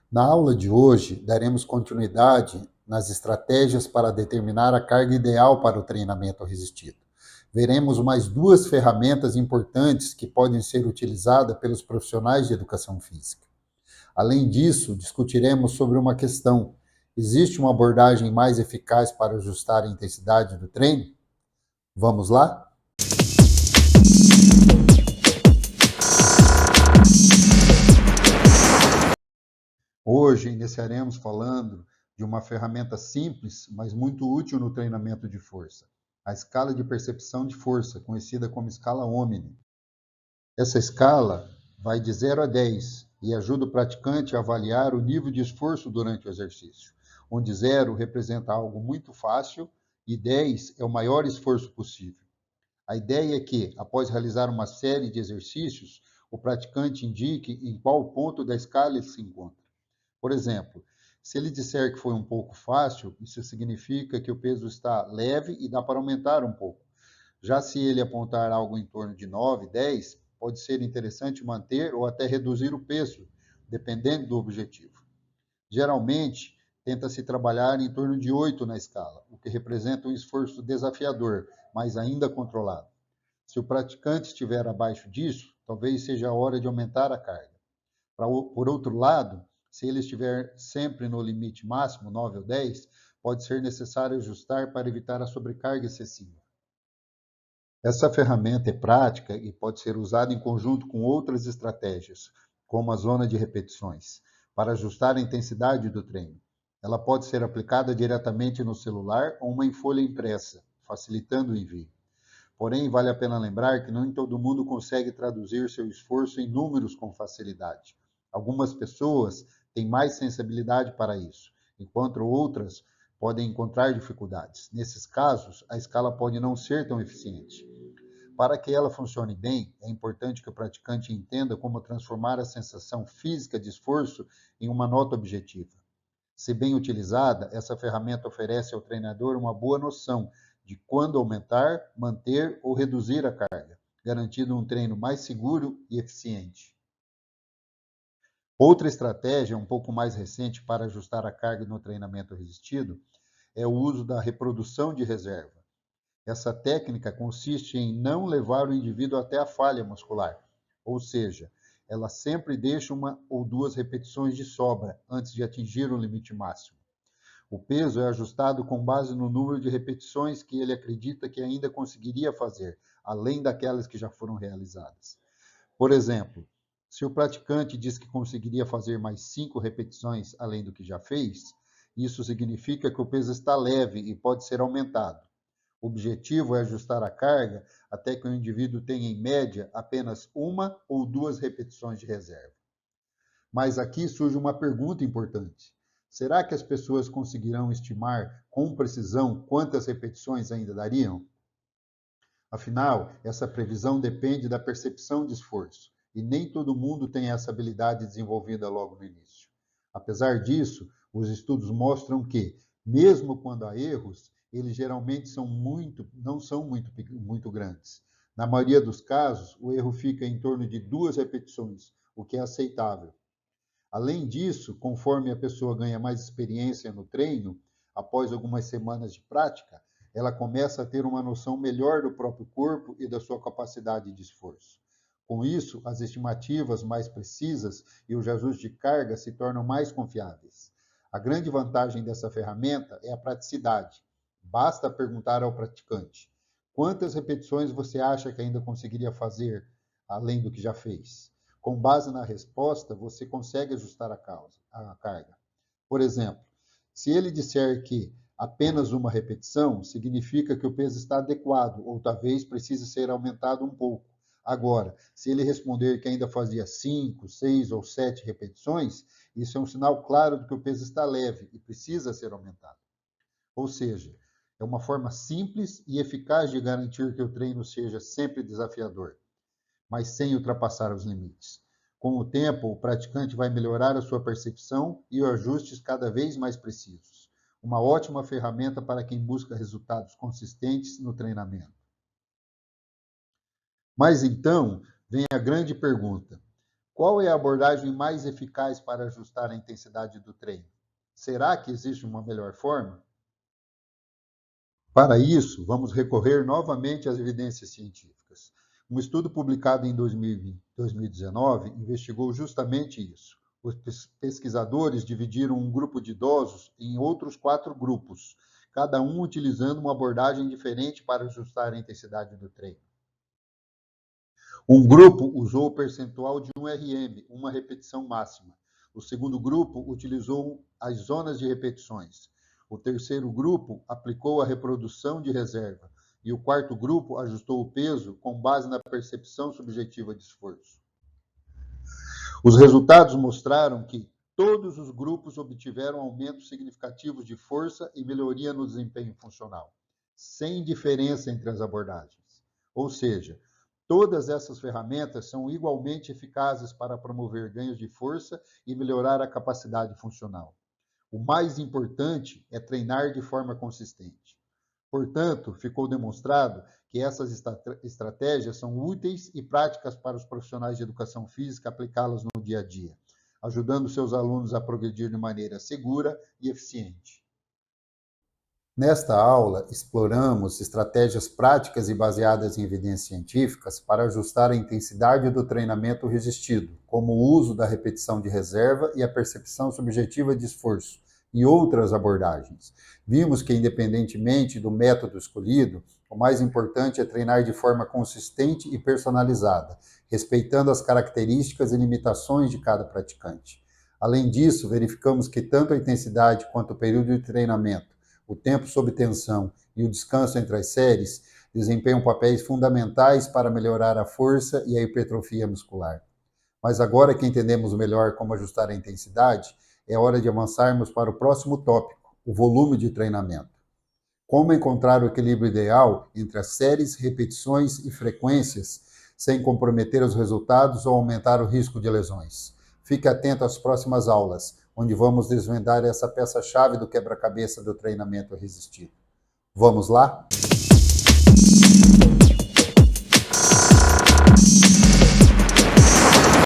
Na aula de hoje, daremos continuidade nas estratégias para determinar a carga ideal para o treinamento resistido. Veremos mais duas ferramentas importantes que podem ser utilizadas pelos profissionais de educação física. Além disso, discutiremos sobre uma questão: existe uma abordagem mais eficaz para ajustar a intensidade do treino? Vamos lá? Hoje iniciaremos falando de uma ferramenta simples, mas muito útil no treinamento de força, a escala de percepção de força, conhecida como escala Omni. Essa escala vai de 0 a 10 e ajuda o praticante a avaliar o nível de esforço durante o exercício, onde 0 representa algo muito fácil e 10 é o maior esforço possível. A ideia é que, após realizar uma série de exercícios, o praticante indique em qual ponto da escala ele se encontra. Por exemplo, se ele disser que foi um pouco fácil, isso significa que o peso está leve e dá para aumentar um pouco. Já se ele apontar algo em torno de 9, 10, pode ser interessante manter ou até reduzir o peso, dependendo do objetivo. Geralmente, tenta-se trabalhar em torno de 8 na escala, o que representa um esforço desafiador, mas ainda controlado. Se o praticante estiver abaixo disso, talvez seja a hora de aumentar a carga. Por outro lado, se ele estiver sempre no limite máximo, 9 ou 10, pode ser necessário ajustar para evitar a sobrecarga excessiva. Essa ferramenta é prática e pode ser usada em conjunto com outras estratégias, como a zona de repetições, para ajustar a intensidade do treino. Ela pode ser aplicada diretamente no celular ou uma folha impressa, facilitando o envio. Porém, vale a pena lembrar que nem todo mundo consegue traduzir seu esforço em números com facilidade. Algumas pessoas têm mais sensibilidade para isso, enquanto outras podem encontrar dificuldades. Nesses casos, a escala pode não ser tão eficiente. Para que ela funcione bem, é importante que o praticante entenda como transformar a sensação física de esforço em uma nota objetiva. Se bem utilizada, essa ferramenta oferece ao treinador uma boa noção de quando aumentar, manter ou reduzir a carga, garantindo um treino mais seguro e eficiente. Outra estratégia, um pouco mais recente para ajustar a carga no treinamento resistido, é o uso da reprodução de reserva. Essa técnica consiste em não levar o indivíduo até a falha muscular, ou seja, ela sempre deixa uma ou duas repetições de sobra antes de atingir o limite máximo. O peso é ajustado com base no número de repetições que ele acredita que ainda conseguiria fazer, além daquelas que já foram realizadas. Por exemplo, se o praticante diz que conseguiria fazer mais 5 repetições além do que já fez, isso significa que o peso está leve e pode ser aumentado. O objetivo é ajustar a carga até que o indivíduo tenha, em média, apenas uma ou duas repetições de reserva. Mas aqui surge uma pergunta importante: será que as pessoas conseguirão estimar com precisão quantas repetições ainda dariam? Afinal, essa previsão depende da percepção de esforço, e nem todo mundo tem essa habilidade desenvolvida logo no início. Apesar disso, os estudos mostram que, mesmo quando há erros, eles geralmente não são muito grandes. Na maioria dos casos, o erro fica em torno de 2 repetições, o que é aceitável. Além disso, conforme a pessoa ganha mais experiência no treino, após algumas semanas de prática, ela começa a ter uma noção melhor do próprio corpo e da sua capacidade de esforço. Com isso, as estimativas mais precisas e os ajustes de carga se tornam mais confiáveis. A grande vantagem dessa ferramenta é a praticidade. Basta perguntar ao praticante: quantas repetições você acha que ainda conseguiria fazer além do que já fez? Com base na resposta, você consegue ajustar a carga. Por exemplo, se ele disser que apenas uma repetição, significa que o peso está adequado ou talvez precise ser aumentado um pouco. Agora, se ele responder que ainda fazia 5, 6 ou 7 repetições, isso é um sinal claro de que o peso está leve e precisa ser aumentado. Ou seja, é uma forma simples e eficaz de garantir que o treino seja sempre desafiador, mas sem ultrapassar os limites. Com o tempo, o praticante vai melhorar a sua percepção e os ajustes cada vez mais precisos. Uma ótima ferramenta para quem busca resultados consistentes no treinamento. Mas então, vem a grande pergunta: Qual é a abordagem mais eficaz para ajustar a intensidade do treino? Será que existe uma melhor forma? Para isso, vamos recorrer novamente às evidências científicas. Um estudo publicado em 2019 investigou justamente isso. Os pesquisadores dividiram um grupo de idosos em outros 4 grupos, cada um utilizando uma abordagem diferente para ajustar a intensidade do treino. Um grupo usou o percentual de 1 RM, uma repetição máxima. O segundo grupo utilizou as zonas de repetições. O terceiro grupo aplicou a reprodução de reserva. E o quarto grupo ajustou o peso com base na percepção subjetiva de esforço. Os resultados mostraram que todos os grupos obtiveram aumentos significativos de força e melhoria no desempenho funcional, sem diferença entre as abordagens. Ou seja, todas essas ferramentas são igualmente eficazes para promover ganhos de força e melhorar a capacidade funcional. O mais importante é treinar de forma consistente. Portanto, ficou demonstrado que essas estratégias são úteis e práticas para os profissionais de educação física aplicá-las no dia a dia, ajudando seus alunos a progredir de maneira segura e eficiente. Nesta aula, exploramos estratégias práticas e baseadas em evidências científicas para ajustar a intensidade do treinamento resistido, como o uso da repetição de reserva e a percepção subjetiva de esforço, e outras abordagens. Vimos que, independentemente do método escolhido, o mais importante é treinar de forma consistente e personalizada, respeitando as características e limitações de cada praticante. Além disso, verificamos que tanto a intensidade quanto o período de treinamento, o tempo sob tensão e o descanso entre as séries desempenham papéis fundamentais para melhorar a força e a hipertrofia muscular. Mas agora que entendemos melhor como ajustar a intensidade, é hora de avançarmos para o próximo tópico, o volume de treinamento. Como encontrar o equilíbrio ideal entre as séries, repetições e frequências, sem comprometer os resultados ou aumentar o risco de lesões. Fique atento às próximas aulas, onde vamos desvendar essa peça-chave do quebra-cabeça do treinamento resistido. Vamos lá?